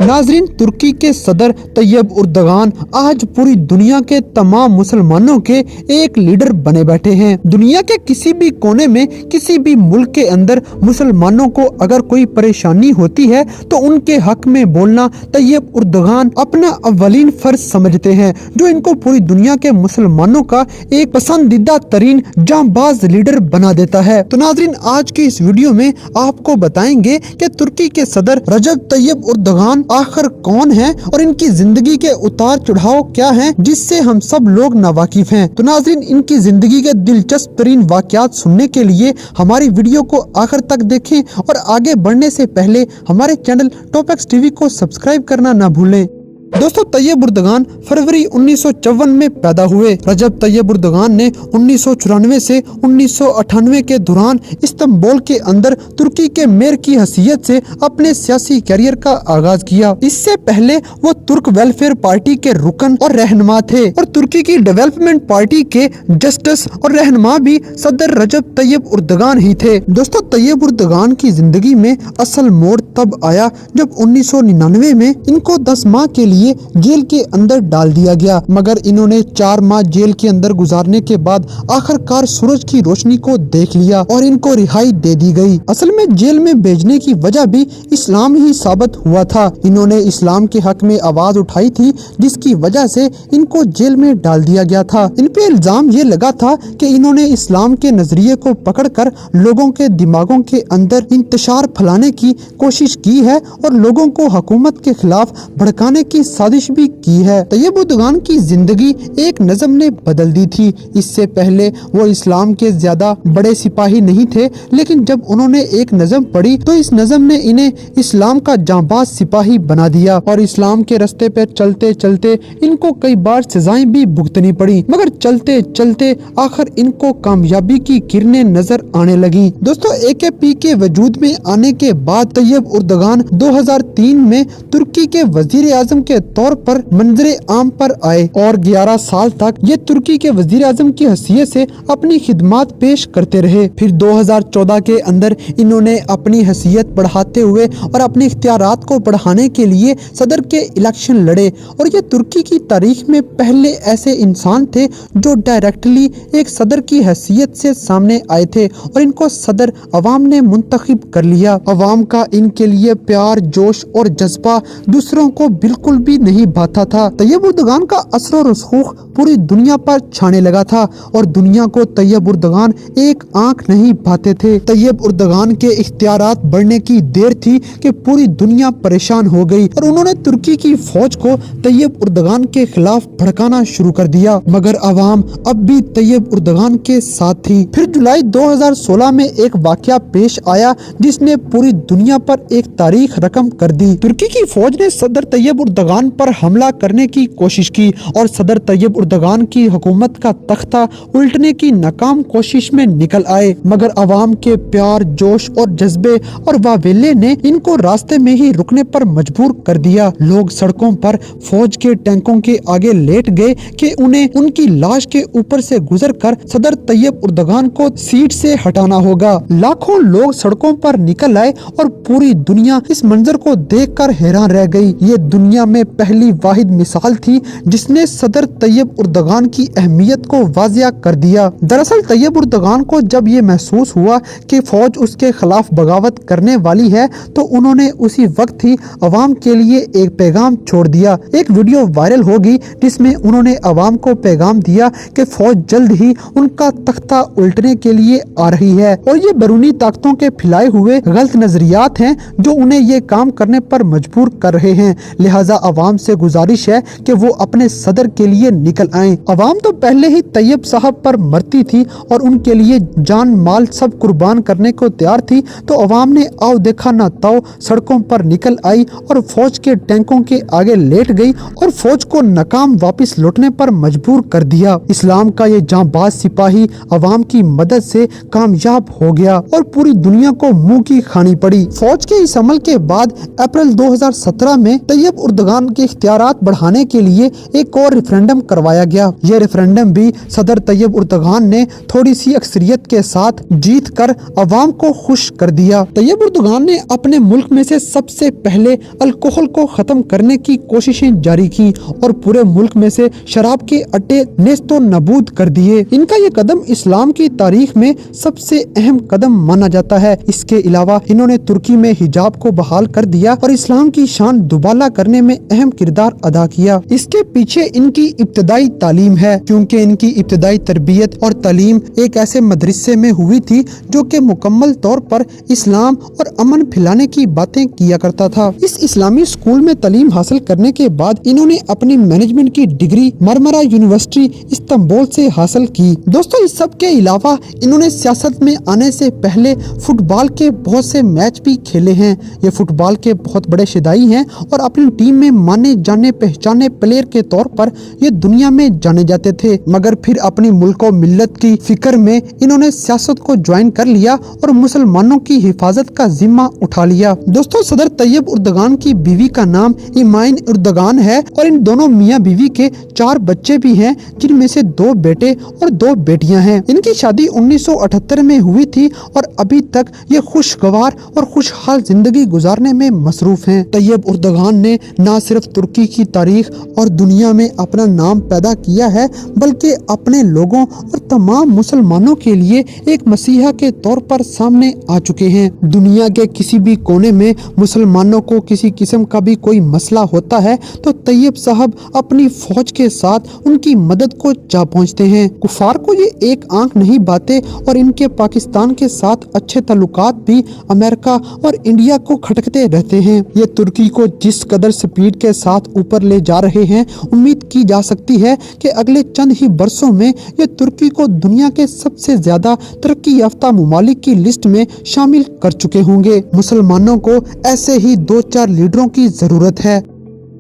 नाजरीन, तुर्की के सदर तैयब उर्दगान आज पूरी दुनिया के तमाम मुसलमानों के एक लीडर बने बैठे हैं। दुनिया के किसी भी कोने में, किसी भी मुल्क के अंदर मुसलमानों को अगर कोई परेशानी होती है तो उनके हक में बोलना तैयब उर्दगान अपना अव्वलीन फर्ज समझते हैं, जो इनको पूरी दुनिया के मुसलमानों का एक पसंदीदा तरीन जांबाज लीडर बना देता है। तो नाजरीन, आज के इस वीडियो में आपको बताएंगे कि तुर्की के सदर रजब तैयब उर्दगान आखिर कौन है और इनकी जिंदगी के उतार चढ़ाव क्या हैं, जिससे हम सब लोग नावाकिफ हैं। तो नाजरीन, इनकी जिंदगी के दिलचस्प तरीन वाकयात सुनने के लिए हमारी वीडियो को आखिर तक देखें और आगे बढ़ने से पहले हमारे चैनल टॉपएक्स टीवी को सब्सक्राइब करना न भूलें। दोस्तों, तैयब उर्दगान फरवरी 1954 में पैदा हुए। रजब तैयब उर्दगान ने 1994 से 1998 के दौरान इस्तांबुल के अंदर तुर्की के मेयर की हैसियत से अपने सियासी करियर का आगाज किया। इससे पहले वो तुर्क वेलफेयर पार्टी के रुकन और रहनुमा थे और तुर्की की डेवलपमेंट पार्टी के जस्टिस और रहनुमा भी सदर रजब तैयब उर्दगान ही थे। दोस्तों, तैयब उर्दगान की जिंदगी में असल मोड़ तब आया जब 1999 में इनको 10 माह के लिए जेल के अंदर डाल दिया गया, मगर इन्होंने 4 माह जेल के अंदर गुजारने के बाद आखिरकार सूरज की रोशनी को देख लिया और इनको रिहाई दे दी गई। असल में जेल में भेजने की वजह भी इस्लाम ही साबित हुआ था। इन्होंने इस्लाम के हक में आवाज उठाई थी, जिसकी वजह से इनको जेल में डाल दिया गया था। इन पे इल्जाम ये लगा था कि इन्होंने इस्लाम के नजरिए को पकड़कर लोगों के दिमागों के अंदर इंतशार फैलाने की कोशिश की है और लोगों को हुकूमत के खिलाफ भड़काने की साजिश भी की है। तैयब उर्दगान की जिंदगी एक नज़म ने बदल दी थी। इससे पहले वो इस्लाम के ज्यादा बड़े सिपाही नहीं थे, लेकिन जब उन्होंने एक नज़म पढ़ी तो इस नज़म ने इन्हें इस्लाम का जांबाज सिपाही बना दिया और इस्लाम के रास्ते पे चलते चलते इनको कई बार सजाएं भी भुगतनी पड़ी, मगर चलते चलते आखिर इनको कामयाबी की किरणें नजर आने लगी। दोस्तों, AKP के वजूद में आने के बाद तैयब उर्दगान 2003 में तुर्की के वजीर आजम के तौर पर मंजरे आम पर आए और 11 साल तक ये तुर्की के वजीर आजम की हैसियत से अपनी खिदमत पेश करते रहे। फिर 2014 के अंदर इन्होंने अपनी हैसियत बढ़ाते हुए और अपने इख्तियारात को बढ़ाने के लिए सदर के इलेक्शन लड़े और ये तुर्की की तारीख में पहले ऐसे इंसान थे जो डायरेक्टली एक सदर की हैसियत से सामने आए थे और इनको सदर अवाम ने मुंतखब कर लिया। अवाम का इनके लिए प्यार, जोश और जज्बा दूसरों को बिल्कुल भी नहीं भाता था। तैयब उर्दगान का असर और रसूख पूरी दुनिया पर छाने लगा था और दुनिया को तैयब उर्दगान एक आंख नहीं भाते थे। तैयब उर्दगान के इख्तियारात बढ़ने की देर थी कि पूरी दुनिया परेशान हो गई और उन्होंने तुर्की की फौज को तैयब उर्दगान के खिलाफ भड़काना शुरू कर दिया, मगर अवाम अब भी तैयब उर्दगान के साथ थी। फिर जुलाई 2016 में एक वाकया पेश आया जिसने पूरी दुनिया पर एक तारीख रकम कर दी। तुर्की की फौज ने सदर तैयब उर्दगान पर हमला करने की कोशिश की और सदर तैयब उर्दगान की हुकूमत का तख्ता उल्टने की नाकाम कोशिश में निकल आए, मगर अवाम के प्यार, जोश और जज्बे और वावेले ने इनको रास्ते में ही रुकने पर मजबूर कर दिया। लोग सड़कों पर फौज के टैंकों के आगे लेट गए कि उन्हें उनकी लाश के ऊपर से गुजरकर सदर तैयब उर्दगान को सीट से हटाना होगा। लाखों लोग सड़कों पर निकल आए और पूरी दुनिया इस मंजर को देखकर हैरान रह गई। ये दुनिया में पहली वाहिद मिसाल थी जिसने सदर तैयब उर्दगान की अहमियत को वाजिया कर दिया। दरअसल तैयब उर्दगान को जब ये महसूस हुआ कि फौज उसके खिलाफ बगावत करने वाली है तो उन्होंने उसी वक्त ही अवाम के लिए एक पैगाम छोड़ दिया। एक वीडियो वायरल होगी जिसमें उन्होंने अवाम को पैगाम दिया कि फौज जल्द ही उनका तख्ता उल्टने के लिए आ रही है और ये बैरूनी ताकतों के फैलाए हुए गलत नजरियात हैं जो उन्हें ये काम करने पर मजबूर कर रहे हैं। लिहाजा अवाम से गुजारिश है कि वो अपने सदर के लिए निकल आएं। अवाम तो पहले ही तैयब साहब पर मरती थी और उनके लिए जान माल सब कुर्बान करने को तैयार थी, तो अवाम ने आओ देखा ना ताओ सड़कों पर निकल आई और फौज के टैंकों के आगे लेट गई और फौज को नाकाम वापस लौटने पर मजबूर कर दिया। इस्लाम का ये जांबाज सिपाही अवाम की मदद से कामयाब हो गया और पूरी दुनिया को मुंह की खानी पड़ी। फौज के इस अमल के बाद अप्रैल 2017 में तैयब उर्दगान दरमियान के इख्तियारात बढ़ाने के लिए एक और रेफरेंडम करवाया गया। यह रेफरेंडम भी सदर तैयब उर्दगान ने थोड़ी सी अक्सरियत के साथ जीत कर अवाम को खुश कर दिया। तैयब उर्दगान ने अपने मुल्क में से सबसे पहले अल्कोहल को खत्म करने की कोशिशें जारी की और पूरे मुल्क में से शराब के अड्डे नेस्तो नबूद कर दिए। इनका ये कदम इस्लाम की तारीख में सबसे अहम कदम माना जाता है। इसके अलावा इन्होंने तुर्की में हिजाब को बहाल कर दिया और इस्लाम की शान दुबाला करने में अहम किरदार अदा किया। इसके पीछे इनकी इब्तदाई तालीम है, क्योंकि इनकी इब्तदाई तरबियत और तालीम एक ऐसे मदरसे में हुई थी जो कि मुकम्मल तौर पर इस्लाम और अमन फैलाने की बातें किया करता था। इस इस्लामी स्कूल में तालीम हासिल करने के बाद इन्होंने अपनी मैनेजमेंट की डिग्री मरमरा यूनिवर्सिटी इस्तांबुल से हासिल की। दोस्तों, इस सब के अलावा इन्होंने सियासत में आने से पहले फुटबॉल के बहुत से मैच भी खेले हैं। ये फुटबॉल के बहुत बड़े शिदाई हैं और अपनी टीम में माने जाने पहचाने प्लेयर के तौर पर ये दुनिया में जाने जाते थे, मगर फिर अपनी मुल्क और मिल्लत की फिक्र में इन्होंने सियासत को ज्वाइन कर लिया और मुसलमानों की हिफाजत का जिम्मा उठा लिया। दोस्तों, सदर तैयब उर्दगान की बीवी का नाम इमाइन उर्दगान है और इन दोनों मियाँ बीवी के 4 बच्चे भी हैं, जिनमें से 2 बेटे और 2 बेटियां हैं। इनकी शादी 1978 में हुई थी और अभी तक ये खुशगवार और खुशहाल जिंदगी गुजारने में मसरूफ हैं। तैयब उर्दगान ने न सिर्फ तुर्की की तारीख और दुनिया में अपना नाम पैदा किया है, बल्कि अपने लोगों और तमाम मुसलमानों के लिए एक मसीहा के तौर पर सामने आ चुके हैं। दुनिया के किसी भी कोने में मुसलमानों को किसी किस्म का भी कोई मसला होता है तो तैयब साहब अपनी फौज के साथ उनकी मदद को जा पहुंचते हैं। कुफार को ये एक आंख नहीं बाते और इनके पाकिस्तान के साथ अच्छे ताल्लुकात भी अमेरिका और इंडिया को खटकते रहते हैं। ये तुर्की को जिस कदर स्पीड के साथ ऊपर ले जा रहे हैं, उम्मीद की जा सकती है कि अगले चंद ही बरसों में ये तुर्की को दुनिया के सबसे ज्यादा तरक्की याफ्ता मुमालिक की लिस्ट में शामिल कर चुके होंगे। मुसलमानों को ऐसे ही 2-4 लीडरों की जरूरत है।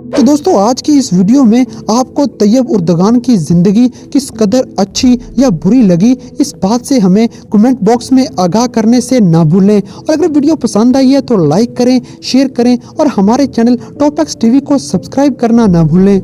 तो दोस्तों, आज की इस वीडियो में आपको तैयब उर्दगान की जिंदगी किस कदर अच्छी या बुरी लगी, इस बात से हमें कमेंट बॉक्स में आगाह करने से ना भूलें। और अगर वीडियो पसंद आई है तो लाइक करें, शेयर करें और हमारे चैनल टॉप एक्स टीवी को सब्सक्राइब करना ना भूलें।